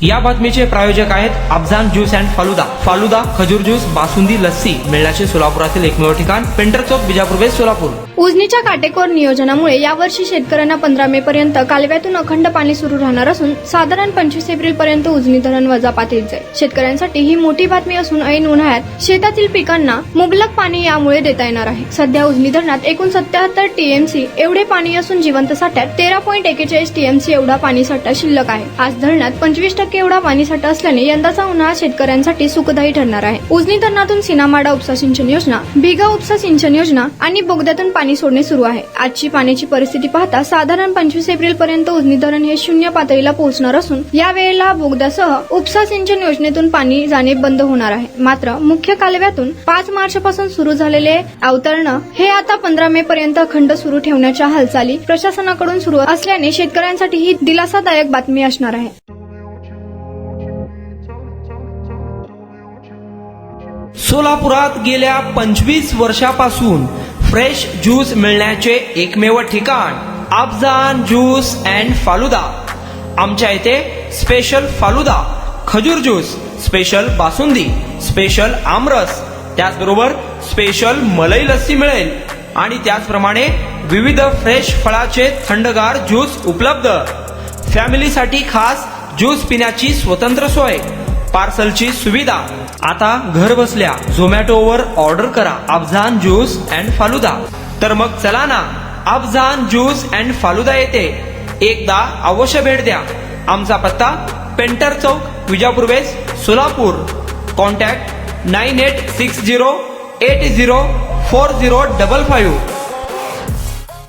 या बातमीचे प्रायोजक आहेत अफजान ज्यूस अँड फालुदा। फालुदा, खजूर ज्यूस, बासुंदी, लस्सी मिळण्याचे सोलापुरातील एकमेव ठिकाण पेंटर चौक, बिजापूर वेस्ट, सोलापूर। उजनीच्या काटेकोर नियोजनामुळे यावर्षी शेतकऱ्यांना 15 मे पर्यंत कालव्यातून अखंड पाणी सुरू राहणार असून साधारण 25 एप्रिल पर्यंत उजनी धरण वजापातीत जाईल। शेतकऱ्यांसाठी ही मोठी बातमी असून ऐन उन्हाळ्यात शेतातील पिकांना मुबलक पाणी यामुळे देता येणार आहे। सध्या उजनी धरणात एकूण 77 टीएमसी एवढे पाणी असून जिवंत साठ्यात 13.41 टीएमसी एवढा पाणी साठा शिल्लक आहे। आज धरणात 25% एवढा पाणी साठा असल्याने यंदाचा उन्हाळा शेतकऱ्यांसाठी सुखदायी ठरणार आहे। उजनी धरणातून सीनामाडा उपसा सिंचन योजना, भिगा उपसा सिंचन योजना आणि बोगद्यातून पाणी सोडणे सुरू आहे। आजची पाण्याची परिस्थिती पाहता साधारण 25 एप्रिल पर्यंत उजनी धरण हे शून्य पातळीला पोहोचणार असून या वेळेला बोगद्यासह उपसा सिंचन योजनेतून पाणी जाणे बंद होणार आहे। मात्र मुख्य कालव्यातून 5 मार्च पासून सुरू झालेले अवतरण हे आता 15 मे पर्यंत अखंड सुरू ठेवण्याच्या हालचाली प्रशासनाकडून सुरू असल्याने शेतकऱ्यांसाठी ही दिलासादायक बातमी असणार आहे। सोलापुरात गेल्या 25 वर्षापासून फ्रेश ज्यूस मिळण्याचे एकमेव ठिकाण अफजान ज्यूस अँड फालुदा। आमच्या इथे स्पेशल फालुदा, खजूर ज्यूस, स्पेशल बासुंदी, स्पेशल आमरस, त्याचबरोबर स्पेशल मलाई लस्सी मिळेल आणि त्याचप्रमाणे विविध फ्रेश फळाचे थंडगार ज्यूस उपलब्ध। फॅमिलीसाठी खास ज्यूस पिण्याची स्वतंत्र सोय, पार्सलची सुविधा। आता घर बसल्या झोमॅटोवर ऑर्डर करा अफजान ज्यूस अँड फालुदा। तर मग चला ना अफजान ज्यूस अँड फालुदा येथे एकदा अवश्य भेट द्या। आमचा पत्ता पेंटर चौक, बिजापूर वेस्ट, सोलापूर। कॉन्टॅक्ट 9860804055।